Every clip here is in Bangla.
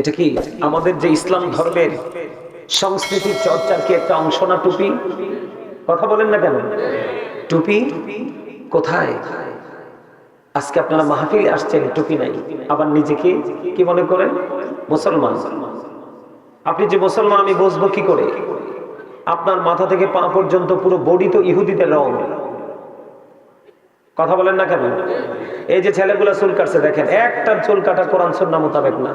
এটা কি আমাদের যে ইসলাম ধর্মের সংস্কৃতির চর্চার কি একটা অংশ না টুপি? কথা বলেন না কেন? টুপি কোথায়? আজকে আপনারা মাহফিলে আসছেন, টুপি নাই, আবার নিজেকে কি মনে করেন মুসলমান। আপনি যে মুসলমান আমি বুঝবো কি করে? আপনার মাথা থেকে পা পর্যন্ত পুরো বডি তো ইহুদিদের রং। কথা বলেন না কেন? এই যে ছেলেগুলা চুল কাটছে, দেখেন একটা চুল কাটা কোরআন সুন্নাহ মোতাবেক না।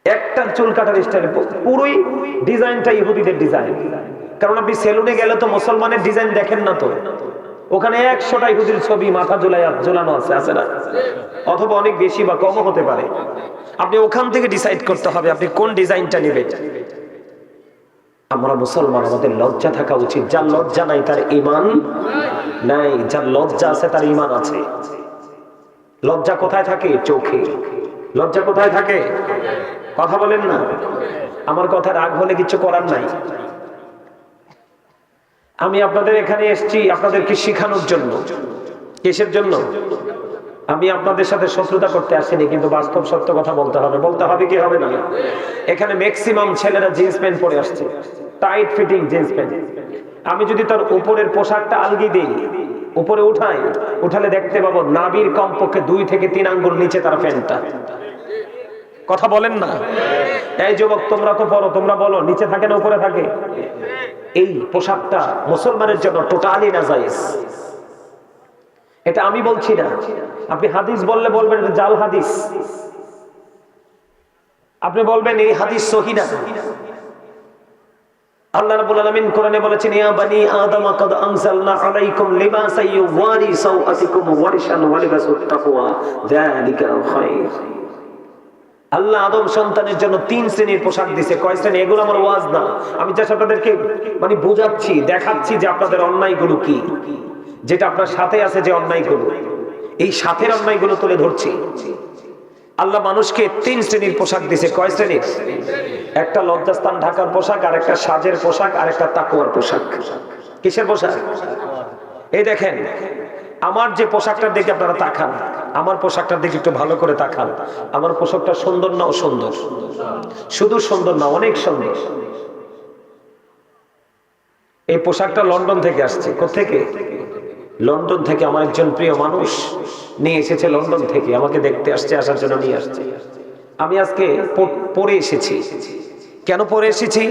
একটা চুল কাটার স্টাইল পুরোই ডিজাইনটা ইহুদিদের ডিজাইন। কারণ আপনি সেলুনে গেলে তো মুসলমানের ডিজাইন দেখেন না, তো ওখানে 100টা ইহুদির ছবি মাথা ঝুলানো আছে না? অথবা অনেক বেশি বা কমও হতে পারে। আপনি ওখান থেকে ডিসাইড করতে হবে আপনি কোন ডিজাইনটা নেবেন। আমরা মুসলমান, আমাদের লজ্জা থাকা উচিত। যার লজ্জা নাই তার ঈমান নাই, যার লজ্জা আছে তার ঈমান আছে। লজ্জা কোথায় থাকে? চোখে। লজ্জা কোথায় থাকে? কথা বলেন না। আমার কথা রাগ হলে কিছু করার নাই। আমি আপনাদের এখানে এসেছি আপনাদেরকে শেখানোর জন্য। কিসের জন্য? আমি আপনাদের সাথে শত্রুতা করতে আসিনি, কিন্তু বাস্তব সত্য কথা বলতে হবে। বলতে হবে কি হবে না? এখানে ম্যাক্সিমাম ছেলেরা জিন্স প্যান্ট পরে আসছে, টাইট ফিটিং জিন্স প্যান্ট। আমি যদি তার উপরের পোশাকটা আলগি দেই, উপরে উঠালে দেখতে পাবো নাভির কমপক্ষে 2 থেকে 3 আঙ্গুল নিচে তার প্যান্টটা। কথা বলেন না। এই যুবক তোমরা তো পড়ো, তোমরা বলো নিচে থাকে না উপরে থাকে? এই পোশাকটা মুসলমানের জন্য টোটালি নাজায়েজ। এটা আমি বলছি না। আপনি হাদিস বললে বলবেন এটা জাল হাদিস, আপনি বলবেন এই হাদিস সহিহ না। আল্লাহ রাব্বুল আলামিন কোরআনে বলেছেন ইয়া বানি আদম কাদ আনজালনা আলাইকুম লিবাসান ইউওয়ারি সাওআতিকুম ওয়া রিশান ওয়া লিবাসুত তাকওয়া যালিকা খায়র। আল্লাহ আদম সন্তানের জন্য 3 শ্রেণীর পোশাক দিয়েছে। কয় শ্রেণী? এগুলো আমার ওয়াজ না, আমি জাস্ট আপনাদেরকে বোঝাচ্ছি, দেখাচ্ছি যে আপনাদের অন্যায়গুলো কি, যেটা আপনার সাথে আছে যে অন্যায়গুলো, এই সাথের অন্যায়গুলো তুলে ধরছি। আল্লাহ মানুষকে 3 শ্রেণীর পোশাক দিয়েছে। কয় শ্রেণীর? একটা লজ্জাস্থান ঢাকার পোশাক, আর একটা সাজের পোশাক, আর একটা তাকওয়ার পোশাক। কিসের পোশাক? এই দেখেন আমার যে পোশাকটার দিকে আপনারা তাকান, আমার পোশাকটার দিকে একটু ভালো করে তাকান। আমার পোশাকটা সুন্দর না? সুন্দর। শুধু সুন্দর না, অনেক সুন্দর। এই পোশাকটা লন্ডন থেকে আসছে। কোত্থেকে? লন্ডন থেকে আমার একজন প্রিয় মানুষ নিয়ে এসেছে। লন্ডন থেকে আমাকে দেখতে আসছে, আসার জন্য নিয়ে আসছে। আমি আজকে পরে এসেছি। কেন পরে এসেছি?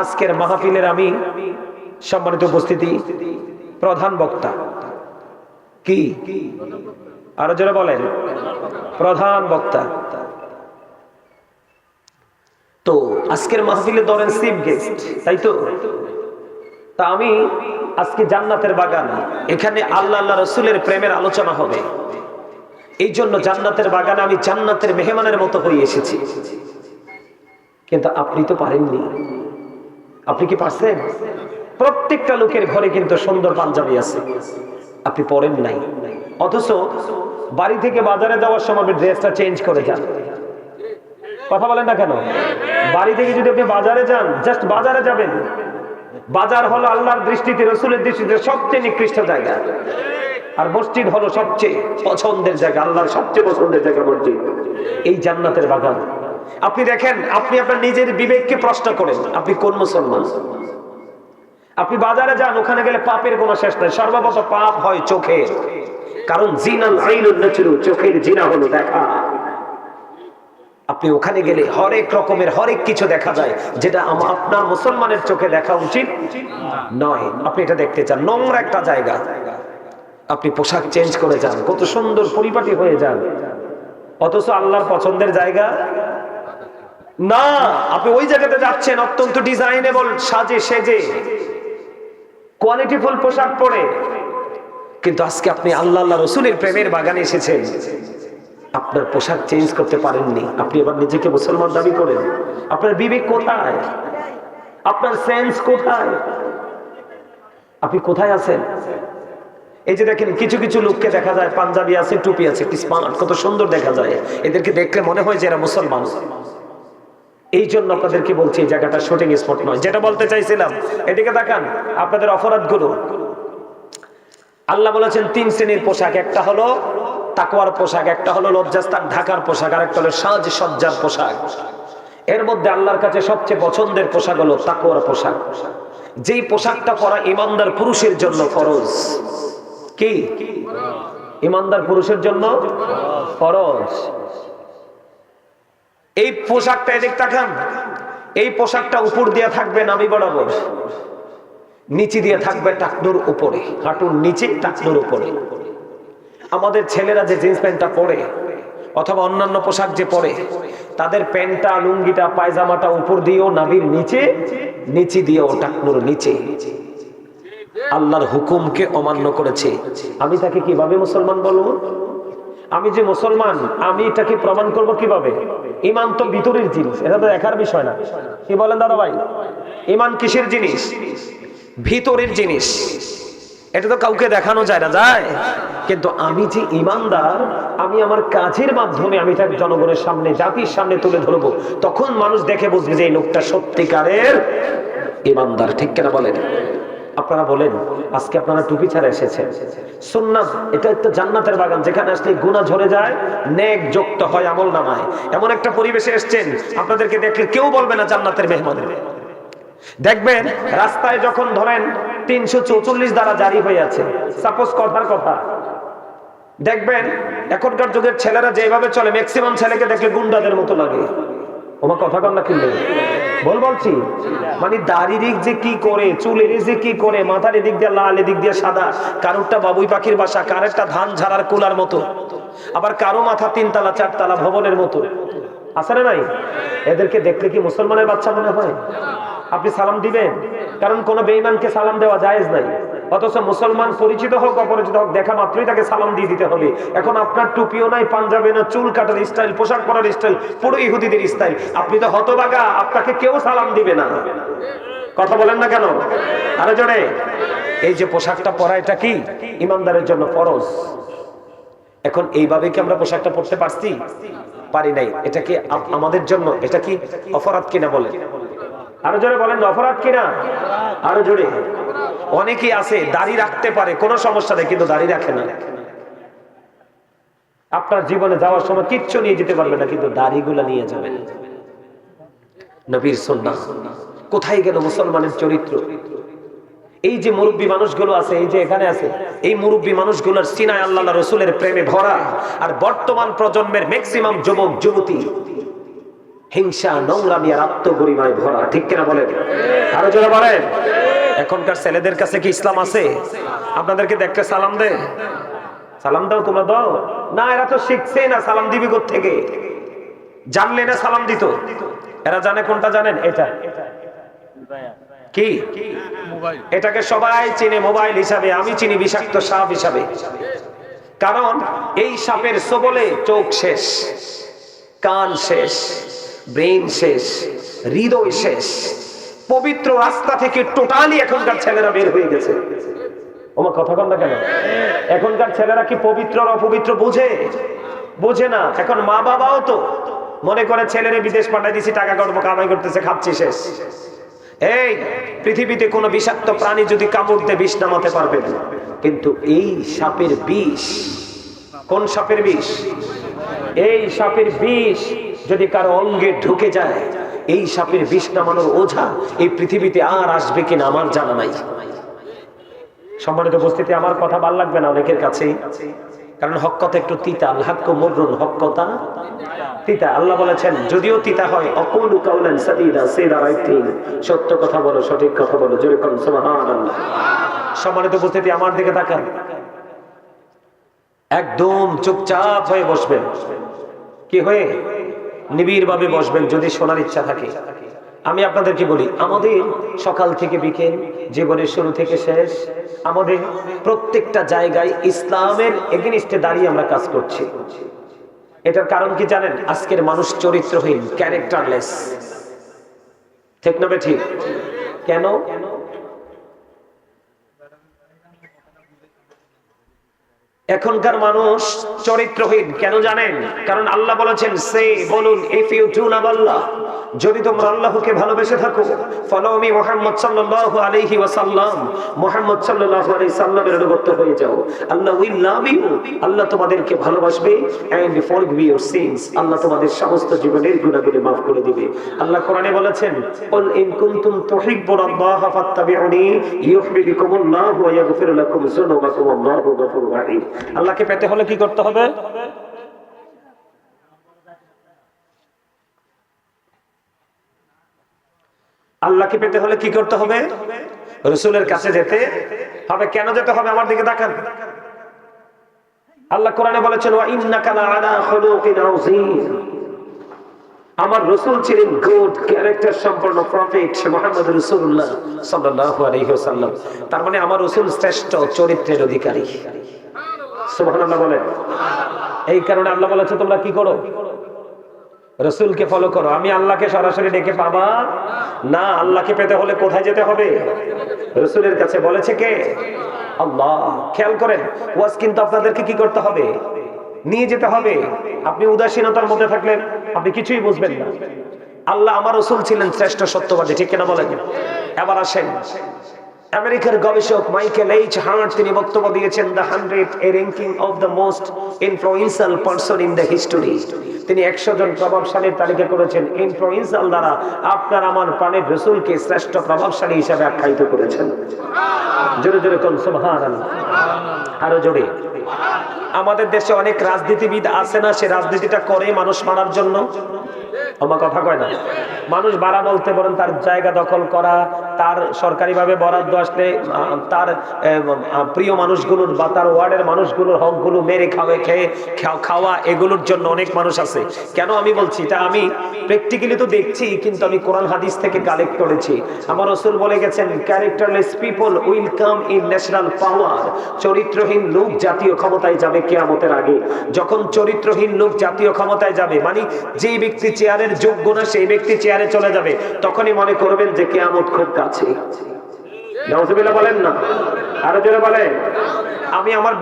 আজকের মাহফিলের আমি সম্মানিত উপস্থিতি, প্রধান বক্তা। কি? আরো যারা বলেন প্রধান বক্তা। তো আজকের মাহফিলে ধরেন চিফ গেস্ট, তাই তো? তা আমি আজকে জান্নাতের বাগান, এখানে আল্লাহ আল্লাহ রসুলের প্রেমের আলোচনা হবে। এই জন্য জান্নাতের বাগানে আমি জান্নাতের মেহমানের মতো হয়ে এসেছি। কিন্তু আপনি তো পারেননি। আপনি কি পারছেন? প্রত্যেকটা লোকের ঘরে কিন্তু সুন্দর পাঞ্জাবি আছে, আপনি পরেন নাই। অথচ বাড়ি থেকে বাজারে যাওয়ার সময় ড্রেসটা চেঞ্জ করে যান। কথা বলেন না কেন? বাড়ি থেকে যদি আপনি বাজারে যান, জাস্ট বাজারে যাবেন, বাজার হলো আল্লাহর দৃষ্টিতে, রসুলের দৃষ্টিতে সবচেয়ে নিকৃষ্ট জায়গা। আর মসজিদ হলো সবচেয়ে পছন্দের জায়গা, আল্লাহর সবচেয়ে পছন্দের জায়গা মসজিদ। এই জান্নাতের বাগান। আপনি দেখেন, আপনি আপনার নিজের বিবেককে প্রশ্ন করেন, আপনি কোন মুসলমান? আপনি বাজারে যান, ওখানে গেলে পাপের কোনো শেষ নাই। সর্বপ্রথম পাপ হয় চোখের, কারণ জিনাল আইনুন নাজরু, চোখের জিনা হলো দেখা। আপনি ওখানে গেলে হরেক রকমের হরেক কিছু দেখা যায়, যেটা আপনার মুসলমানের চোখে দেখা উচিত নয়। আপনি এটা দেখতে চান, নোংরা একটা জায়গা, আপনি পোশাক চেঞ্জ করে যান, কত সুন্দর পরিপাটি হয়ে যান, অথচ আল্লাহর পছন্দের জায়গা না। আপনি ওই জায়গাতে যাচ্ছেন অত্যন্ত ডিজাইনেবল সাজে সেজে, কোয়ালিটিফুল পোশাক পরে, কিন্তু আজকে আপনি আল্লাহ আল্লাহ রসুলের প্রেমের বাগানে এসেছেন, আপনার পোশাক চেঞ্জ করতে পারেননি। আপনি এবার নিজেকে মুসলমান দাবি করেন। আপনার বিবেক কোথায়? আপনার সেন্স কোথায়? আপনি কোথায় আছেন? এই যে দেখেন, কিছু কিছু লোককে দেখা যায় পাঞ্জাবি আছে, টুপি আছে, স্মার্ট, কত সুন্দর দেখা যায়। এদেরকে দেখলে মনে হয় যে এরা মুসলমান। এই জন্য আপনাদেরকে বলছি এই জায়গাটা শুটিং স্পট নয়। যেটা বলতে চাইছিলাম, এদিকে তাকান, আপনাদের অপরাধগুলো। আল্লাহ বলেছেন 3 শ্রেণীর পোশাক। একটা হলো তাকওয়ার পোশাক, একটা হলো লজ্জাস্থান ঢাকার পোশাক, আর একটা হলো সাজসজ্জার পোশাক। এর মধ্যে আল্লাহর কাছে সবচেয়ে পছন্দের পোশাক হলো তাকওয়ার পোশাক, যেই পোশাকটা পরা ইমানদার পুরুষের জন্য ফরজ। কি ইমানদার পুরুষের জন্য ফরজ। এই পোশাকটা এদিক তাকান, এই পোশাকটা উপর দিয়ে থাকবে নাভি বরাবর, নিচে দিয়ে থাকবে টাকনুর উপরে, হাঁটুর নিচে টাকনুর উপরে। আমাদের ছেলেরা যে জিন্স প্যান্টটা পরে অথবা অন্যান্য পোশাক যে পরে, তাদের প্যান্টটা, লুঙ্গিটা, পায়জামাটা উপর দিয়েও নাভির নিচে, নিচে দিয়েও টাকনুর নিচে আল্লাহর হুকুমকে অমান্য করেছে। আমি তাকে কিভাবে মুসলমান বলবো? আমি যে মুসলমান, আমি এটাকে প্রমাণ করব কিভাবে? ঈমান তো ভিতরের জিনিস, এটা তো দেখার বিষয় না। কি বলেন দাদা ভাই? ঈমান কিসের জিনিস? ভিতরের জিনিস। এটা তো কাউকে দেখানো যায় না, যায়? কিন্তু আমি যে ঈমানদার, আমি আমার কাজের মাধ্যমে আমি তার জনগণের সামনে, জাতির সামনে তুলে ধরবো, তখন মানুষ দেখে বুঝবে যে এই লোকটা সত্যিকারের ঈমানদার। ঠিক কিনা বলেন? আপনারা বলেন, আজকে আপনারা টুপি ছাড়া এসেছেন। সুন্নাত এটা একটা জান্নাতের বাগান, যেখানে আসলে গুনাহ ঝরে যায়, নেক যুক্ত হয় আমলনামায়। এমন একটা পরিবেশে এসেছেন, আপনাদেরকে দেখলে কেউ বলবে না জান্নাতের মেহমান। দেখবেন রাস্তায় যখন ধরেন 344 দ্বারা জারি হয়ে আছে, সাপোজ কথার কথা, দেখবেন এখনকার যুগের ছেলেরা যেভাবে চলে, ম্যাক্সিমাম ছেলেকে দেখলে গুন্ডাদের মতো লাগে। ওমা কথা কন না কিনলে বলছি, মানে দাড়ির দিক যে কি করে, চুলের যে কি করে, মাথার এদিক দিয়ে লাল, এদিক দিয়ে সাদা, কারোরটা বাবুই পাখির বাসা, কারেরটা ধান ঝাড়ার কুলার মতো, আবার কারো মাথা 3 তলা 4 তলা ভবনের মতো। আছে না নাই? এদেরকে দেখলে কি মুসলমানের বাচ্চা মনে হয়? আপনি সালাম দিবেন? কারণ কোন বেঈমানকে সালাম দেওয়া জায়েজ নাই। অথচ মুসলমান পরিচিত হোক অপরিচিত হোক, দেখা মাত্রই তাকে সালাম দিয়ে দিতে হবে। এখন আপনার টুপিও নাই, পাঞ্জাবি না, চুল কাটার স্টাইল, পোশাক পরার স্টাইল পুরো ইহুদিদের স্টাইল। আপনি তো হতভাগা, আপনাকে কেউ সালাম দিবে না। কথা বলেন না কেন? আরে জোরে। এই যে পোশাকটা পরা, এটা কি ঈমানদারের জন্য ফরজ। এখন এইভাবে কি আমরা পোশাকটা পরতে পারছি? পারি নাই। এটা কি আমাদের জন্য, এটা কি অপরাধ কিনা বলেন? আরো জোরে বলেন, অপরাধ কিনা? আরো জোরে। অনেকেই আছে দাড়ি রাখতে পারে, কোনো সমস্যা নেই, কিন্তু দাড়ি রাখে না। আপনার জীবনে যাওয়ার সময় কিচ্ছু নিয়ে যেতে পারবে না, কিন্তু দাড়িগুলা নিয়ে যাবেন। নবীর সুন্নাহ কোথায় গেল মুসলমানের চরিত্র? এই যে মুরব্বী মানুষগুলো আছে, এই যে এখানে আছে, এই মুরব্বী মানুষগুলোর সিনায় আল্লাহ রাসূলের প্রেমে ভরা। আর বর্তমান প্রজন্মের ম্যাক্সিমাম যুবক যুবতী হিংসা, নোংরামি আর আত্মগরিমায় ভরা। ঠিক কিনা বলেন? আরো জোরে বলেন। এখনকার ছেলেদের কাছে কি ইসলাম আছে? আপনাদেরকে দেখতে সালাম দে? সালাম দাও, তোমরা দাও না? এরা তো শিখছে না, সালাম দিবি কোত্থেকে? জানলে না সালাম দিত। এরা জানে কোনটা জানেন? এটা কি? এটাকে সবাই চিনে মোবাইল হিসাবে, আমি চিনি বিষাক্ত সাপ হিসাবে। কারণ এই সাপের ছোবলে চোখ শেষ, কান শেষ, ব্রেন শেষ, হৃদয় শেষ। পবিত্র রাস্তা থেকে টোটালি এখনকার ছেলেরা বের হয়ে গেছে। ওমা কথা কন না কেন? এখনকার ছেলেরা কি পবিত্র আর অপবিত্র বোঝে? বোঝে না। এখন মা বাবাও তো মনে করে ছেলেরে বিদেশ পাঠাই দিছি, টাকা কামাই করতেছে, খাচ্ছি শেষ। এই পৃথিবীতে কোন বিষাক্ত প্রাণী যদি কামড় দেয়, বিষ নামাতে পারবে না। কিন্তু এই সাপের বিষ, কোন সাপের বিষ? এই সাপের বিষ যদি কারো অঙ্গে ঢুকে যায়, এই সাপের বিষ নামানোর ওঝা এই পৃথিবীতে আর আসবে কিনা আমার জানা নাই। সম্মানিত উপস্থিতি, আমার কথা ভালো লাগবে না অনেকের কাছেই, কারণ হক কথা একটু তিতা। আল হাক্কু মুররুন, হক কথা তিতা। আল্লাহ বলেছেন যদিও তিতা হয়, অকুলু কাউলান সাদীদা, সে দা রাইট থিং, সত্য কথা বলো, সঠিক কথা বলো। জোরে করুন সুবহানাল্লাহ। সম্মানিত উপস্থিতি, আমার দিকে তাকান। একদম চুপচাপ হয়ে বসবেন। কি হয়ে? নিবিড় ভাবে বসবেন, যদি শোনার ইচ্ছা থাকে। আমি আপনাদেরকে বলি, আমাদের সকাল থেকে বিকেল, জীবনের শুরু থেকে শেষ, আমাদের প্রত্যেকটা জায়গায় ইসলামের এগেইনস্টে দাঁড়িয়ে আমরা কাজ করছি। এটার কারণ কি জানেন? আজকের মানুষ চরিত্রহীন, ক্যারেক্টারলেস। ঠিক না ঠিক? কেন? এখনকার মানুষ চরিত্রহীন কেন জানেন? কারণ আল্লাহ বলেছেন, সে বলুন, ইফ ইউ ডু না আল্লাহ, যদি তোমরা আল্লাহকে ভালোবেসে থাকো, ফলোমি মুহাম্মদ সাল্লাল্লাহু আলাইহি ওয়াসাল্লাম, মুহাম্মদ সাল্লাল্লাহু আলাইহি সাল্লামের অনুগত হয়ে যাও। আল্লাহ উইল লাভ ইউ, আল্লাহ তোমাদেরকে ভালোবাসবে। এন্ড ফরগিভ ইউর সিনস, আল্লাহ তোমাদের সমস্ত জীবনের গুনাহগুলো maaf করে দিবে। আল্লাহ কোরআনে বলেছেন, কুল ইন কুনতুম তুহিব্বুনাল্লাহা ফাত্তাবিউনি ইউহিব্বুকুমুল্লাহু ওয়া ইয়াগফির লাকুম যুনুবাকুম আল্লাহু গফুরুর রাহিম। আল্লাহকে পেতে হলে কি করতে হবে? আল্লাহকে পেতে হলে কি করতে হবে? রাসূলের কাছে যেতে হবে। কেন যেতে হবে? আমার দিকে তাকান। আল্লাহ কোরআনে বলেছেন, ওয়া ইন্নাকা লাআলা খুলুকিন আযীম। আমার রাসূল ছিলেন গুড ক্যারেক্টার সম্পন্ন প্রফেট মুহাম্মদ রাসূলুল্লাহ সাল্লাল্লাহু আলাইহি ওয়াসাল্লাম। তার মানে আমার রাসূল শ্রেষ্ঠ চরিত্রের অধিকারী। সুবহানাল্লাহ বলেন। এই কারণে আল্লাহ বলেছে, তোমরা কি করো? রাসূলকে ফলো করো। আমি আল্লাহকে সরাসরি ডেকে পাবা না। আল্লাহকে পেতে হলে কোথায় যেতে হবে? রাসূলের কাছে। বলেছে কে? আল্লাহ। খেয়াল করেন, ওয়াজ কিন্তু আপনাদেরকে কি করতে হবে? নিয়ে যেতে হবে। আপনি উদাসীনতার মধ্যে থাকলে আপনি কিছুই বুঝবেন না। আল্লাহ আমার রাসূল ছিলেন শ্রেষ্ঠ সত্যবাদী, ঠিক কিনা বলেন? এবার আসেন, আমেরিকার গবেষক মাইকেল এইচ হার্ট তিনি বক্তব্য দিয়েছেন, the 100 A ranking of the most influential person in the history. তিনি 100 জন প্রভাবশালীর তালিকা করেছেন। ইনফ্লুয়েন্সিয়াল দ্বারা আপনার আমার প্রাণের রাসূলকে শ্রেষ্ঠ প্রভাবশালী হিসেবে আখ্যায়িত করেছেন। জোরে জোরে কোন সুবহানাল্লাহ। আরো জোরে। আমাদের দেশে অনেক রাজনীতিবিদ আছে না, সে রাজনীতিটা করে মানুষ মারার জন্য। আমার কথা কয় না। মানুষ বাড়া বলতে বলেন, তার জায়গা দখল করা, তার সরকারিভাবে বরাদ্দ আসলে তার প্রিয় মানুষগুলোর বা তার ওয়ার্ডের মানুষগুলোর হকগুলো মেরে খাওয়া, এগুলোর জন্য অনেক মানুষ আছে। কেন আমি বলছি এটা? আমি প্র্যাকটিক্যালি তো দেখছি, কিন্তু আমি কোরআন হাদিস থেকে কালেক্ট করেছি। আমার রাসূল বলে গেছেন, characterless people will come in national power. চরিত্রহীন লোক জাতীয় ক্ষমতায় যাবে কিয়ামতের আগে। যখন চরিত্রহীন লোক জাতীয় ক্ষমতায় যাবে, মানে যে ব্যক্তি চেয়ারের যোগ্য না সেই ব্যক্তি চেয়ারে চলে যাবে, তখনই মনে করবেন যে কিয়ামত খুব কাছে। নাউজুবিল্লাহ বলেন না। আরো জোরে বলেন। আমি আমার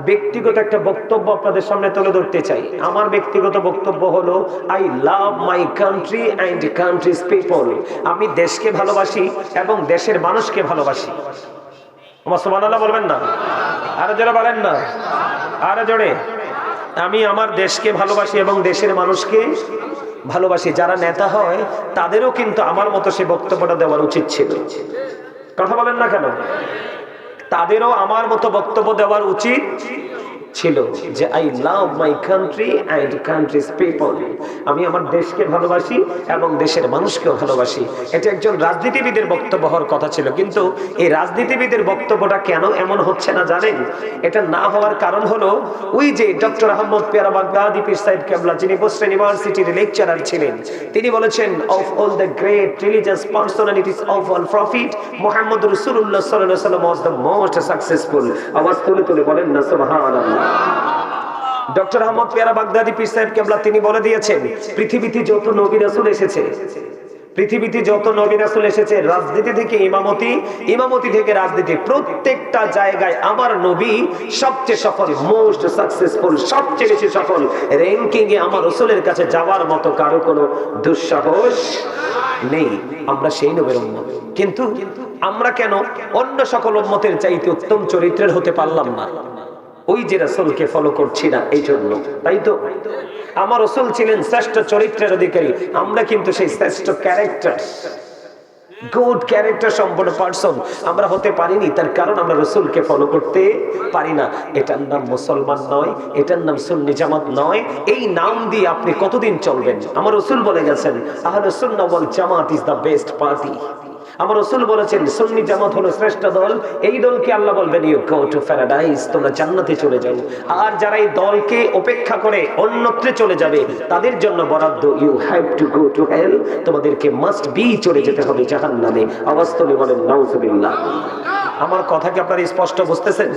ব্যক্তিগত একটা বক্তব্য আপনাদের সামনে তুলে ধরতে চাই। আমার ব্যক্তিগত বক্তব্য হলো, I love my country and country's people. আমি দেশকে ভালোবাসি এবং দেশের মানুষকে ভালোবাসি। আমার সুবহানাল্লাহ বলবেন না? আরো জোরে বলেন না। আরো জোরে। আমি আমার দেশকে ভালোবাসি এবং দেশের মানুষকে ভালোবাসি। যারা নেতা হয় তাদেরও কিন্তু আমার মতো সে বক্তব্যটা দেওয়ার উচিত ছিল। কথা বলেন না কেন? তাদেরও আমার মতো বক্তব্য দেওয়ার উচিত ছিল যে I love my country and country's people. আমি আমার দেশকে ভালোবাসি এবং দেশের মানুষকেও ভালোবাসি। এটা একজন রাজনীতিবিদের বক্তব্য হওয়ার কথা ছিল, কিন্তু এই রাজনীতিবিদের বক্তব্যটা কেন এমন হচ্ছে না জানেন? এটা না হওয়ার কারণ হলো, ওই যে ডক্টর আহমদ পেয়ারা বাগদাদি পীর সাহেব কেবলা, যিনি বসরা ইউনিভার্সিটির লেকচারার ছিলেন, তিনি বলেছেন, of all the great religious personalities of all prophet Muhammad রাসূলুল্লাহ সাল্লাল্লাহু আলাইহি ওয়াসাল্লাম ওয়াজ দ্য মোস্ট সাকসেসফুল। আওয়াজ তুলে তুলে বলেন না সুবহানাল্লাহ। ডক্টর আহমদ পেয়ারা বাগদাদি পীর সাহেব কেবলা তিনি বলে দিয়েছেন, পৃথিবীতে যত নবী রাসূল এসেছে, রাজনীতি থেকে ইমামতি থেকে রাজনীতি, প্রত্যেকটা জায়গায় আমার নবী সবচেয়ে সফল, মোস্ট সাকসেসফুল, সবচেয়ে বেশি সফল। র্যাঙ্কিং এ আমার রাসূলের কাছে যাওয়ার মতো কারো কোনো দুঃসাহস নেই। আমরা সেই নবীর উম্মত, কিন্তু আমরা কেন অন্য সকল উম্মতের চাইতে উত্তম চরিত্রের হতে পারলাম না? ওই যে রাসূলকে ফলো করছি না, এই জন্য। তাই তো আমার রাসূল ছিলেন শ্রেষ্ঠ চরিত্রের অধিকারী, আমরা কিন্তু সেই শ্রেষ্ঠ ক্যারেক্টার, গুড ক্যারেক্টার সম্পন্ন পারসন আমরা হতে পারিনি। তার কারণ আমরা রাসূলকে ফলো করতে পারি না। এটার নাম মুসলমান নয়, এটার নাম সুন্নি জামাত নয়। এই নাম দিয়ে আপনি কতদিন চলবেন? আমার রাসূল বলে গেছেন, আহলুস সুন্নাহ ওয়াল জামাত ইজ দ্য বেস্ট পার্টি। আমার রাসূল বলেছেন, সুন্নি জামাত হলো শ্রেষ্ঠ দল। এই দলকে আল্লাহ বলবেন, ইউ গো টু প্যারাডাইস, তোমরা জান্নাতে চলে যাও। আর যারা এই দলকে উপেক্ষা করে অন্যত্রে চলে যাবে, তাদের জন্য বরাদ্দ, you have to go to hell, তোমাদেরকে মাস্ট বি চলে যেতে হবে জাহান্নামে। আওয়াজ তুলে বলেন নাউজুবিল্লাহ। আমার কথা কি আপনারা স্পষ্ট বুঝতেছেন?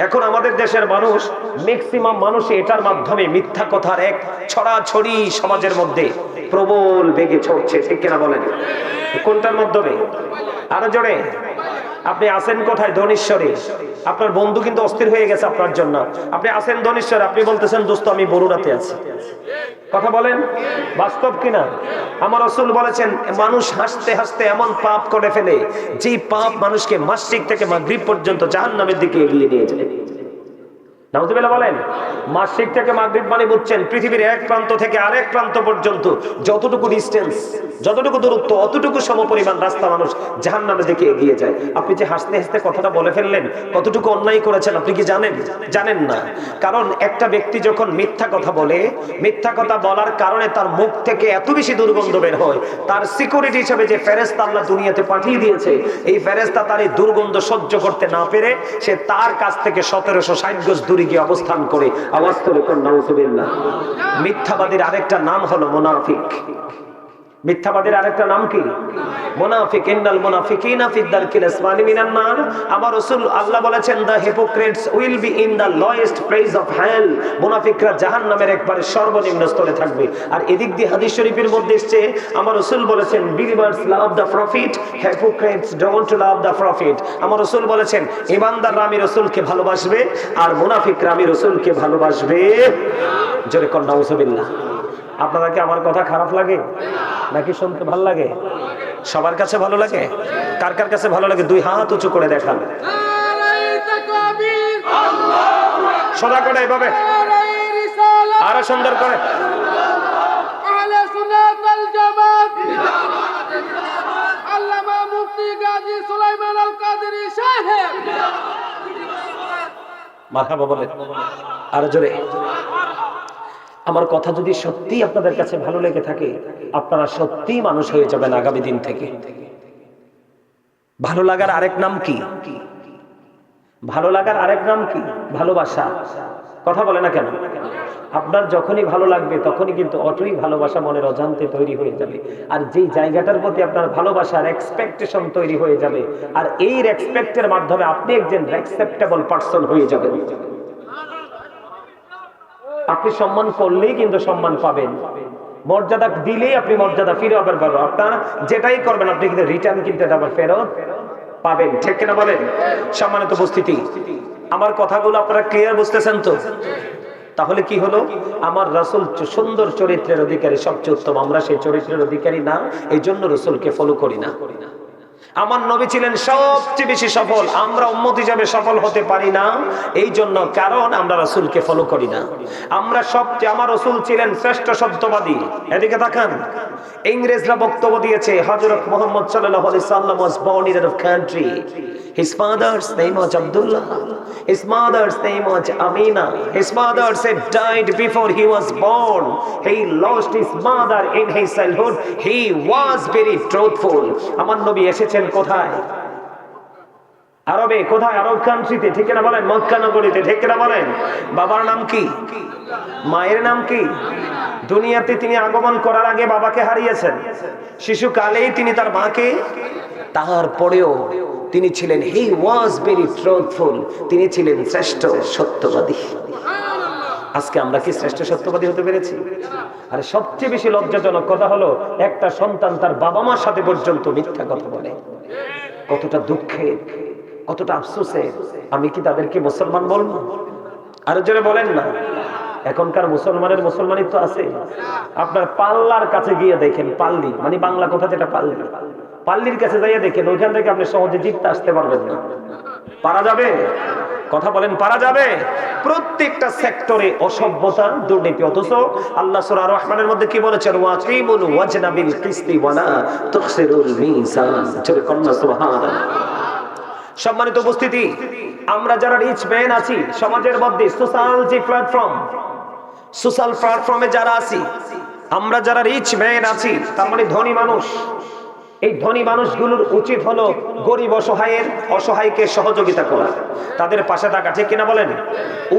এখন আমাদের দেশের মানুষ, ম্যাক্সিমাম মানুষ এটার মাধ্যমে মিথ্যা কথার এক ছড়াছড়ি সমাজের মধ্যে প্রবল বেগে ছড়ছে, ঠিক কিনা বলেন? কোনটার মাধ্যমে? আরো জোরে। আপনি আছেন কোথায়? ধনেশ্বরে। আপনার বন্ধু কিন্তু অস্থির হয়ে গেছে আপনার জন্য। আপনি আছেন ধনেশ্বরে, আপনি বলতেছেন দোস্ত আমি বরুড়াতে আছি। কথা বলেন, বাস্তব কিনা? আমার রাসূল বলেছেন মানুষ হাসতে হাসতে এমন পাপ করে ফেলে যে পাপ মানুষকে মাসরিক থেকে মাগরিব পর্যন্ত জাহান্নামের দিকে এগিয়ে নিয়ে যায়। নাউজুবিল্লাহ বলেন। মাসরিক থেকে মাগরিব মানে বুঝছেন পৃথিবীর এক প্রান্ত থেকে আরেক প্রান্ত পর্যন্ত যতটুকু ডিস্টেন্স, যতটুকু দূরত্ব, অতটুকু সমপরিমাণ রাস্তা মানুষ জাহান্নামের দিকে এগিয়ে যায়। আপনি যে হাসতে হাসতে কথাটা বলে ফেললেন, কতটুকু অন্যায় করেছেন আপনি কি জানেন? জানেন না। কারণ একটা ব্যক্তি যখন মিথ্যা কথা বলে, মিথ্যা কথা বলার কারণে তার মুখ থেকে এত বেশি দুর্গন্ধ বের হয়, তার সিকিউরিটি হিসেবে যে ফেরেশতা আল্লাহ দুনিয়াতে পাঠিয়ে দিয়েছে, এই ফেরেশতা তার এই দুর্গন্ধ সহ্য করতে না পেরে সে তার কাছ থেকে 1760 গজ দূরে গিয়ে অবস্থান করে। আওয়াজ করে কোন নাউজুবিল্লাহ। মিথ্যাবাদীর আরেকটা নাম হলো মুনাফিক। মিথ্যাবাদীর আরেকটা নাম কি? মুনাফিক। ইন্নাল মুনাফিকিনা ফি দারকিল আসফালি মিনান নার। আমার রাসূল আল্লাহ বলেছেন the hypocrites will be in the lowest place of hell। মুনাফিকরা জাহান্নামের একবারে সর্বনিম্ন স্তরে থাকবে। আর এদিক দিয়ে হাদিস শরীফের মধ্যে এসেছে আমার রাসূল বলেছেন believers love the prophet, hypocrites don't love the prophet। আমার রাসূল বলেছেন ঈমানদাররা আমি রাসূলকে ভালোবাসবে আর মুনাফিকরা আমি রাসূলকে ভালোবাসবে। জোরে কোন নাউজুবিল্লাহ। আপনারা কি আমার কথা খারাপ লাগে নাকি শুনতে ভালো লাগে? সবার কাছে ভালো লাগে? কার কার কাছে ভালো লাগে দুই হাত উঁচু করে দেখান। সোজা করে এভাবে আরো সুন্দর করে। আল্লামা মুফতি গাজী সুলাইমান আল কাদেরী সাহেব মারহাবা বলেন আরো জোরে। আমার কথা যদি সত্যি আপনাদের কাছে ভালো লেগে থাকে, আপনারা সত্যি মানুষ হয়ে যাবেন আগামী দিন থেকে। ভালো লাগার আরেক নাম কি? ভালো লাগার আরেক নাম কি? ভালোবাসা। কথা বলে না কেন? আপনার যখনই ভালো লাগবে তখনই কিন্তু অটোই ভালোবাসা মনের অজান্তে তৈরি হয়ে যাবে। আর যেই জায়গাটার প্রতি আপনার ভালোবাসার এক্সপেকটেশন তৈরি হয়ে যাবে, আর এই রেসপেক্টের মাধ্যমে আপনি একজন রেসপেক্টেবল পারসন হয়ে যাবেন। আপনি সম্মান করলেই কিন্তু সম্মান পাবেন, মর্যাদা দিলেই আপনি মর্যাদা ফিরে পাবেন। আপনার যেটাই করবেন আপনি কিন্তু রিটার্ন কিন্তু এটা আবার ফেরত পাবেন। ঠিক কিনা বলেন? সম্মানিত উপস্থিতি, আমার কথাগুলো আপনারা ক্লিয়ার বুঝতেছেন তো? তাহলে কি হলো? আমার রাসূল সুন্দর চরিত্রের অধিকারী, সবচেয়ে উত্তম। আমরা সেই চরিত্রের অধিকারী না, এই জন্য রাসূলকে ফলো করি না। আমার নবী ছিলেন সবচেয়ে বেশি সফল, আমরা উম্মত হিসেবে সফল হতে পারি না এই জন্য, কারণ আমরা রাসূলকে ফলো করি না। আমরা সবচেয়ে, আমার রাসূল ছিলেন শ্রেষ্ঠ সত্যবাদী। এদিকে তাকান, ইংরেজরা বক্তব্য দিয়েছে হযরত মুহাম্মদ সাল্লাল্লাহু আলাইহি সাল্লাম was born in a country. His father's name was Abdullah. His mother's name was Amina. His mother said died before he was born. He lost his mother in his childhood. He was very truthful. আমার নবী এসেছেন কোথায়? আরবে। কোথায়? আরব কান্ট্রিতে। ঠিক না বলেন? মক্কা নগরীতে। ঠিক না বলেন? বাবার নাম কি? মায়ের নাম কি? দুনিয়াতে তিনি আগমন করার আগে বাবাকে হারিয়েছেন, শিশুকালেই তিনি তার মাকে। তারপরেও তিনি ছিলেন হি ওয়াজ ভেরি ট্রুথফুল, তিনি ছিলেন শ্রেষ্ঠ সত্যবাদী। আজকে আমরা কি শ্রেষ্ঠ সত্যবাদী হতে পেরেছি? আর সবচেয়ে বেশি লজ্জাজনক কথা হলো একটা সন্তান তার বাবা মার সাথে পর্যন্ত মিথ্যা কথা বলে। কতটা দুঃখের, কতটা আফসোসের। আমি কি তাদেরকে মুসলমান বলবো? আরো জোরে বলেন না। এখনকার মুসলমানের মুসলমানিত্ব আছে? আপনার পাল্লার কাছে গিয়ে দেখেন, পাল্লি মানে বাংলা কথা যেটা পাল্লি, পাল্লির কাছে যাইয়ে দেখেন, ওইখান থেকে আপনি সহজে জিততে আসতে পারবেন না। পারা যাবে? কথা বলেন, পারা যাবে? প্রত্যেকটা সেক্টরে অসভ্যতা, দুর্নীতি। অথচ আল্লাহ সূরা রহমানের মধ্যে কি বলেছেন? ওয়াকিমুল ওয়াজনা বিল কিসতি ওয়ালা তুখসিরুল মিজান। সুবহানাল্লাহ। সম্মানিত উপস্থিতি, আমরা যারা রিচ ম্যান আছি সমাজের মধ্যে, সোশ্যাল যে প্ল্যাটফর্ম, সোশ্যাল প্ল্যাটফর্মে যারা আছি, আমরা যারা রিচ ম্যান আছি, তার মানে ধনী মানুষ, এই ধনী মানুষগুলোর উচিত হলো গরিব অসহায়কে সহযোগিতা করা, তাদের পাশে থাকা। ঠিক কিনা বলেন?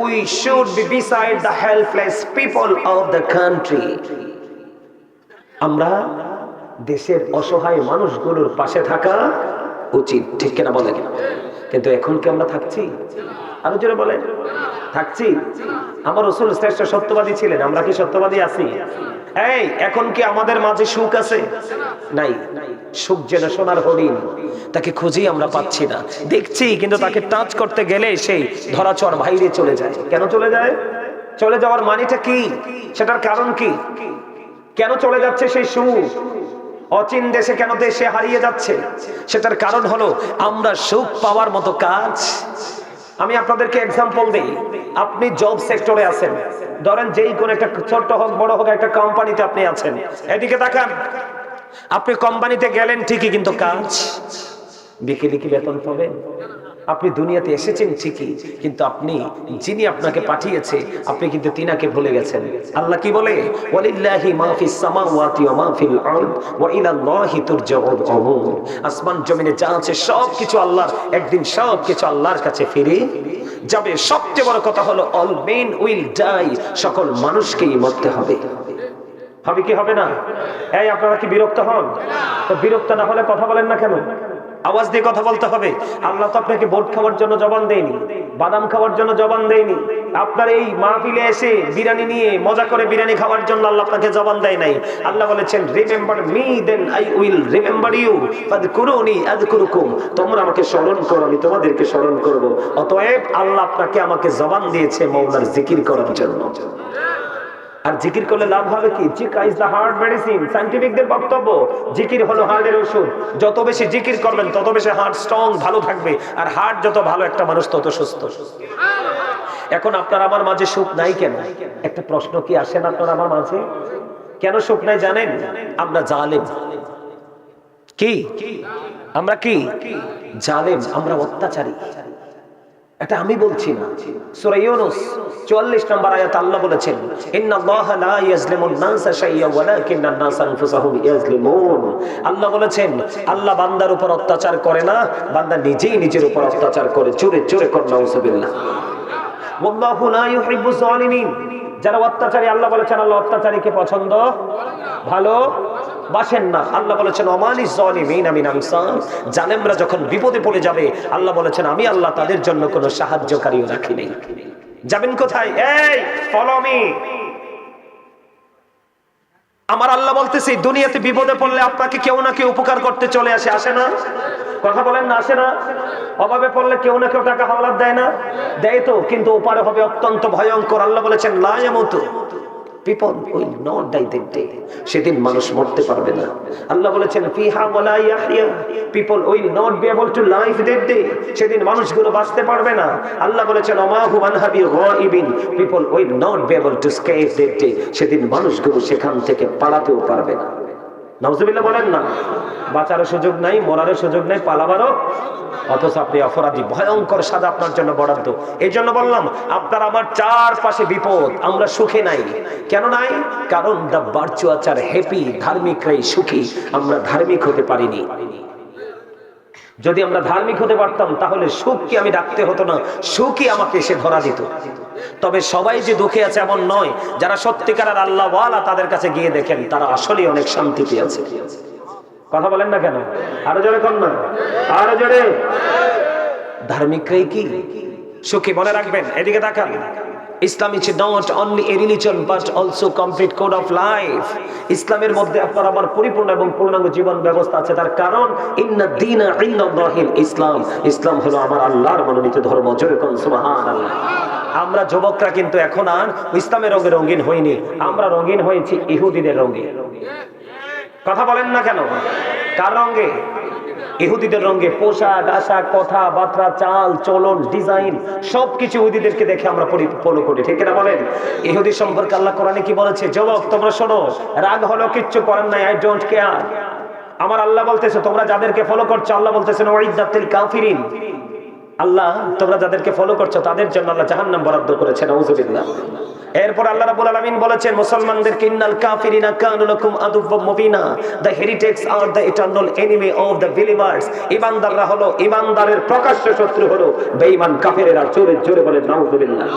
We should be beside the helpless people of the country. আমরা দেশের অসহায় মানুষগুলোর পাশে থাকা উচিত। ঠিক কিনা বলেন? কিন্তু এখন কি আমরা থাকছি? আরো জোরে বলেন, থাকছি? আমার রাসূল শ্রেষ্ঠ সত্যবাদী ছিলেন, আমরা কি সত্যবাদী আছি? এই এখন কি আমাদের মাঝে সুখ আছে? নাই। সুখ যেন সোনার হরিণ, তাকে খুঁজি আমরা পাচ্ছি না। দেখছি কিন্তু তাকে টাচ করতে গেলে সেই ধরাচর বাইরে চলে যায়। কেন চলে যায়? চলে যাওয়ার মানেটা কি? সেটার কারণ কি? কেন চলে যাচ্ছে সেই সুখ? অচিন দেশে কেন দেশে হারিয়ে যাচ্ছে? সেটার কারণ হলো আমরা সুখ পাওয়ার মতো কাজ। আমি আপনাদেরকে এক্সাম্পল দিই। আপনি জব সেক্টরে আছেন, ধরেন যেই কোন একটা ছোট্ট হোক বড় হোক একটা কোম্পানিতে আপনি আছেন। এদিকে তাকান, আপনি কোম্পানিতে গেলেন ঠিকই, কিন্তু কাজ বিকেলে কি বেতন পাবেন? আপনি দুনিয়াতে এসেছেন ঠিকই, কিন্তু আপনি যিনি আপনাকে পাঠিয়েছে আপনি কিন্তু তিনাকে ভুলে গেছেন। আল্লাহ কি বলে? ওয়ালিল্লাহি মা ফিস সামাওয়াতি ওয়া মা ফিল আরদ ওয়া ইলাল্লাহি তুরজাউল উমুর। আসমান জমিনে যা আছে সবকিছু আল্লাহর, একদিন সবকিছু আল্লাহর কাছে ফিরে যাবে। সবচেয়ে বড় কথা হলো অল মেন উইল ডাই, সকল মানুষকেই মরতে হবে। হবে কি হবে না? এই আপনারা কি বিরক্ত হন? তো বিরক্ত না হলে কথা বলেন না কেন? আওয়াজ দিয়ে কথা বলতে হবে। আল্লাহ তো আপনাকে ভোট খাওয়ার জন্য জবান দেয়নি, বাদাম খাওয়ার জন্য জবান দেয়নি। আপনার এই মাহফিলে এসে বিরিয়ানি নিয়ে মজা করে বিরিয়ানি খাওয়ার জন্য আল্লাহ আপনাকে জবান দেয় নাই। আল্লাহ বলেছেন remember me then I will remember you, ফাযকুরুনি আযকুরুকুম। তোমরা আমাকে স্মরণ করো, আমি তোমাদেরকে স্মরণ করব। অতএব আল্লাহ আপনাকে আমাকে জবান দিয়েছে মাওলার জিকির করার জন্য। আর জিকির করলে লাভ হবে কি? জিকির ইজ দ্য হার্ট মেডিসিন। সায়েন্টিফিকদের বক্তব্য জিকির হলো হার্টের ওষুধ। যত বেশি জিকির করবেন তত বেশি হার্ট স্ট্রং, ভালো থাকবে। আর হার্ট যত ভালো, একটা মানুষ তত সুস্থ। এখন আপনার আমার মাঝে সুখ নাই কেন? একটা প্রশ্ন কি আসেন আপনার আমার মাঝে? কেন সুখ নাই জানেন? আমরা জালেম। কি আমরা? কি জালেম? আমরা অত্যাচারী। এটা আমি বলছি না, সূরা ইউনূস 44 নম্বর আয়াত আল্লাহ বলেছেন ইন্নাল্লাহা লা ইয়াজলিমুন নাসা শাইয়্যান ওয়ালাকিন্নান নাসা আনফুসাহুম ইয়াজলিমুন। আল্লাহ বলেছেন আল্লাহ বান্দার উপর অত্যাচার করে না, বান্দা নিজেই নিজের উপর অত্যাচার করে। জোরে জোরে কর নাউযুবিল্লাহ। ওয়াল্লাহু লা ইউহিব্বুজ জালিমিন। যারা অত্যাচারী, আল্লাহ বলেছেন আল্লাহ অত্যাচারীকে পছন্দ ভালো বাসেন না। আল্লাহ বলেছেন ওমালিজ জালিমিনা মিন আনসার। জালেমরা যখন বিপদে পড়ে যাবে আল্লাহ বলেছেন আমি আল্লাহ তাদের জন্য কোনো সাহায্যকারীও রাখি নাই। যাবেন কোথায়? এই ফলো মি। আমার আল্লাহ বলতেছে দুনিয়াতে বিপদে পড়লে আপনাকে কেউ না কেউ উপকার করতে চলে আসে। আসে না? কথা বলেন না, আসে না? অভাবে পড়লে কেউ না কেউ টাকা হাওলাত দেয় না? দেয় তো, কিন্তু ওপারে হবে অত্যন্ত ভয়ঙ্কর। আল্লাহ বলেছেন লা ইয়ামুতু, people will not die that day। সেদিন মানুষ মরতে পারবে না। আল্লাহ বলেছেন ফিহা ওয়ালা ইয়াহইয়া, people will not be able to live that day। সেদিন মানুষগুলো বাঁচতে পারবে না। আল্লাহ বলেছেন ওমা হুম আনহা বিগাইবিন, people will not be able to escape that day। সেদিন মানুষগুলো সেখান থেকে পালাতেও পারবে না। নাউজুবিল্লাহ বলেন না। বাঁচারও সুযোগ নাই, মরারও সুযোগ নাই, পালাবারও। অথচ আপনি অপরাধী, ভয়ঙ্কর সাজা আপনার জন্য বরাদ্দ। এই জন্য বললাম আপনার আমার চারপাশে বিপদ, আমরা সুখে নাই। কেন নাই? কারণ দ্য ভার্চুয়াস আর হ্যাপি, ধার্মিকরাই সুখী, আমরা ধার্মিক হতে পারিনি। যদি আমরা ধার্মিক হতে পারতাম তাহলে সুখকে আমি ডাকতে হতো না, সুখই আমাকে এসে ধরা দিত। তবে সবাই যে দুঃখে আছে এমন নয়। যারা সত্যিকারের আল্লাহ ওয়ালা তাদের কাছে গিয়ে দেখেন তারা আসলে অনেক শান্তি পেয়েছে। কথা বলেন না কেন? আরো জোরে কর না, আরো জোরে। ধার্মিকরাই কি সুখী? মনে রাখবেন। এদিকে তাকান। ইসলাম is not only a religion but also complete code of life। ইসলামের মধ্যে আপনার আমার পরিপূর্ণ এবং পূর্ণাঙ্গ জীবন ব্যবস্থা আছে। তার কারণ ইন্না দীনা ইনদাল্লাহিল ইসলাম। ইসলাম হলো আমার আল্লাহর মনোনীত ধর্ম। জোরে কোন সুবহানাল্লাহ। আমরা যুবকরা কিন্তু এখন আর ইসলামের রঙে রঙিন হইনি, আমরা রঙিন হয়েছি ইহুদিদের রঙে। কথা বলেন না কেন? কার রঙে? ইহুদিদের রঙে। পোশাক আশাক, কথা বার্তা, চাল চলন, ডিজাইন সবকিছু ইহুদিদেরকে দেখে আমরা ফলো করি। ঠিক না বলেন? ইহুদি সম্পর্কে আল্লাহ কোরআনে কি বলেছে? যুবক তোমরা শোনো, রাগ হলো কিচ্ছু করার নাই, আই ডোন্ট কেয়ার। আমার আল্লাহ বলতেছে তোমরা যাদেরকে ফলো করছো, আল্লাহ বলতেছেন ওয়াইদাতিল কাফিরিন। আল্লাহ তোমরা যাদেরকে ফলো করছো তাদের জন্য আল্লাহ জাহান্নাম বরাদ্দ করেছেন। নাউযুবিল্লাহ। এরপর আল্লাহ রাব্বুল আলামিন বলেছেন মুসলমানদেরকে ইন্নাল কাফিরিনা কানু লাকুম আদুওয়াম মুবিনা, the heretics are the eternal enemy of the believers. ঈমানদাররা হলো, ঈমানদারের প্রকাশ্য শত্রু হলো বেঈমান কাফেরেরা। জোরে জোরে বলেন নাউযুবিল্লাহ।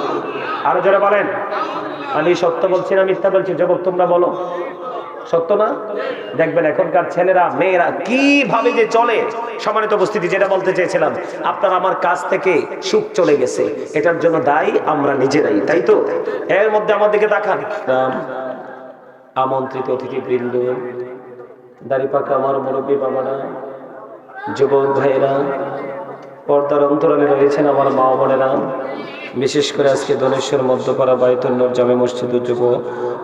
আরো জোরে বলেন। আমি সত্য বলছি না মিথ্যা বলছি? যুবক তোমরা বলো, সত্য না? দেখবেন এখনকার ছেলেরা মেয়েরা কিভাবে যে চলে। সম্মানিত উপস্থিতি, যেটা বলতে চেয়েছিলাম, আপনার আমার কাছ থেকে সুখ চলে গেছে, এটার জন্য দায়ী আমরা নিজেরাই, তাই তো? এর মধ্যে আমার দিকে তাকান। আমন্ত্রিত অতিথিবৃন্দ, দাড়িপাকা আমার মুরব্বী বাবারা, যুবক ভাইয়েরা, পর্দার অন্তরালে রয়েছেন আমার মা বোনেরা, বিশেষ করে আজকে দনেশ্বর মধ্যপাড়া বায়তুল নূর জামে মসজিদ যুব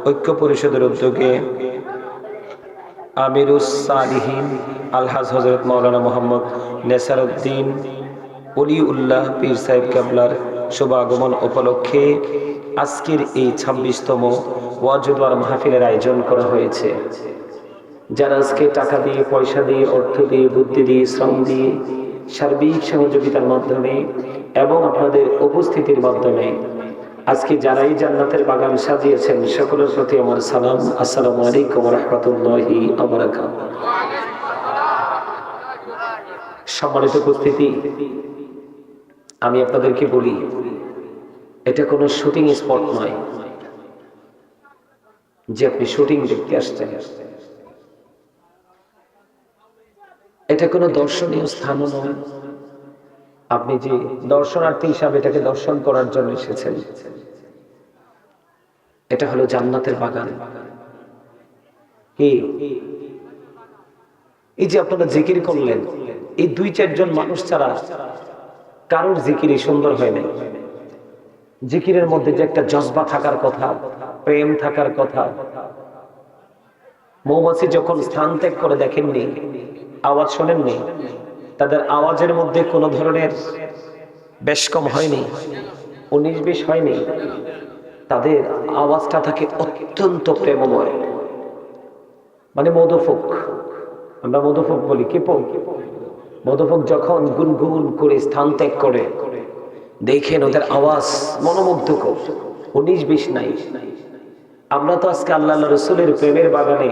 ঐক্য পরিষদের উদ্যোগে আমিরুস সালিহিন আলহাজ হযরত মাওলানা মোহাম্মদ নেসারউদ্দিন ওলিউল্লাহ পীর সাহেব কেবলার শুভ আগমন উপলক্ষে আজকের এই 26তম ওয়াজুদার মাহফিলের আয়োজন করা হয়েছে। যারা আজকে টাকা দিয়ে, পয়সা দিয়ে, অর্থ দিয়ে, বুদ্ধি দিয়ে, শ্রম দিয়ে, সার্বিক সহযোগিতার মাধ্যমে এবং আপনাদের উপস্থিতির মাধ্যমে আজকে যারাই জান্নাতের বাগান সাজিয়েছেন, সকলের প্রতি আমার সালাম। আসসালামু আলাইকুম ওয়া রাহমাতুল্লাহি ওয়া বারাকাতুহু। সম্মানিত উপস্থিতি, আমি আপনাদেরকে বলি, এটা কোনো শুটিং স্পট নয় যে আপনি শুটিং দেখতে আসছেন। এটা কোনো দর্শনীয় স্থানও নয় আপনি যে দর্শনার্থী হিসাবে এটাকে দর্শন করার জন্য এসেছেন। এটা হলো জান্নাতের বাগান। এই যে আপনারা জিকির করলেন, এই 2-4 জন মানুষ ছাড়া কারোর জিকিরই সুন্দর হয় নাই। জিকিরের মধ্যে যে একটা জজবা থাকার কথা, প্রেম থাকার কথা। মৌমাছি যখন স্থান ত্যাগ করে দেখেননি, আওয়াজ শোনেননি, তাদের আওয়াজের মধ্যে কোনো ধরনের বেশ কম হয়নি, 19-20 হয়নি। তাদের আওয়াজটা থাকে অত্যন্ত প্রেমময়, মানে মধুফুক। আমরা মধুফুক বলি, কি মধুফুক যখন গুনগুন করে স্থান ত্যাগ করে, দেখেন ওদের আওয়াজ মনোমুগ্ধকর, 19-20 নাই। আমরা তো আজকে আল্লাহ রাসূলের প্রেমের বাগানে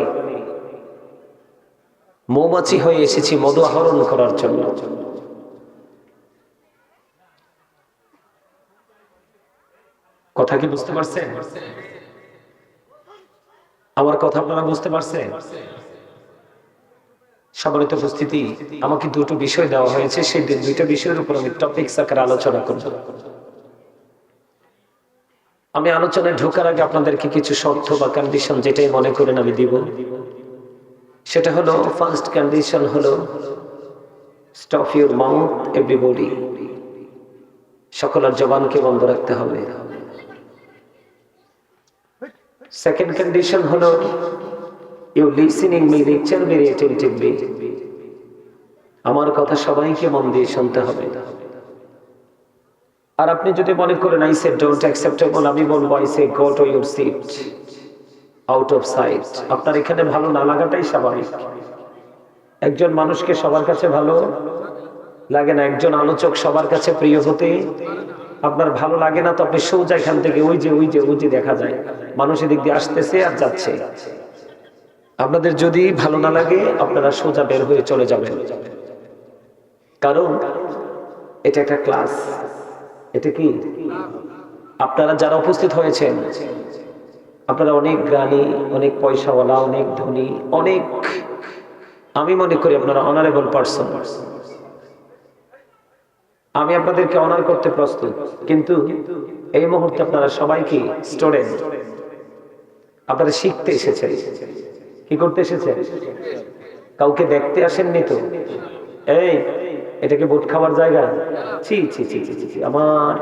মৌমাছি হয়ে এসেছি মধু আহরণ করার জন্য। কথা কি বুঝতে পারছেন? আমার কথা আপনারা বুঝতে পারছেন? সম্মানিত উপস্থিতি, আমাকে 2টো বিষয় দেওয়া হয়েছে, সেই 2টা বিষয়ের উপর আমি টপিকস আকারে আলোচনা করব। আমি আলোচনায় ঢোকার আগে আপনাদেরকে কিছু শর্ত বা কন্ডিশন, যেটাই মনে করেন আমি দিব। সেটা হলো, ফার্স্ট কন্ডিশন হলো স্টপ ইউর মাউথ এভরিবডি, সকলের জবানকে বন্ধ রাখতে হবে। সেকেন্ড কন্ডিশন হলো you listening me lecture very attentively, আমার কথা সবাইকে মন দিয়ে শুনতে হবে। আর আপনি যদি মনে করেন আই সে ডোন্ট অ্যাকসেপ্টেবল, আমি বলবো I say go to your seat, out of sight. আপনার এখানে ভালো না লাগাটাই স্বাভাবিক। একজন মানুষকে সবার কাছে ভালো লাগে না, একজন আলোচক সবার কাছে প্রিয় হতে আপনার ভালো লাগে না, তো আপনি সোজা এখান থেকে ওই যে দেখা যায় মানুষ এদিক দিয়ে আসতেছে আর যাচ্ছে। আপনাদের যদি ভালো না লাগে, আপনারা সোজা বের হয়ে চলে যাবেন, কারণ এটা একটা ক্লাস। এটা কি, আপনারা যারা উপস্থিত হয়েছেন, আপনারা অনেক জ্ঞানী, অনেক পয়সাওয়ালা, অনেক ধনী, অনেক, আমি মনে করি আপনারা অনারেবল পারসন। আমি আপনাদেরকে অনার করতে প্রস্তুত, কিন্তু এই মুহূর্তে আপনারা সবাই কি স্টুডেন্ট, আপনারা শিখতে এসেছেন। কি করতে এসেছেন? কাউকে দেখতে আসেননি তো। এটাকে ভোট খাওয়ার জায়গা? ছি ছি ছি ছি ছি, আমার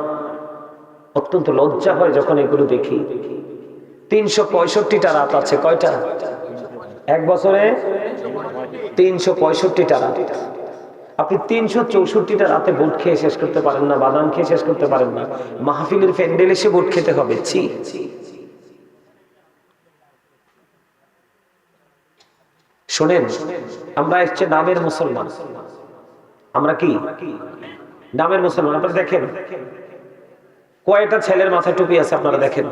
অত্যন্ত লজ্জা হয় যখন এগুলো দেখি। 365টা রাত আছে, কয়টা? এক বছরে 365টা রাত। আপনি 364টা রাতে ভোট খেয়ে শেষ করতে পারেন না, বাদাম খেয়ে শেষ করতে পারেন না, মাহফিলের প্যান্ডেল এসে ভোট খেতে হবে। ছি। শোনেন, আমরা হচ্ছে নামের মুসলমান। আমরা কি নামের মুসলমান? আপনারা দেখেন কয়টা ছেলের মাথায় টুপি আছে, আপনারা দেখেন।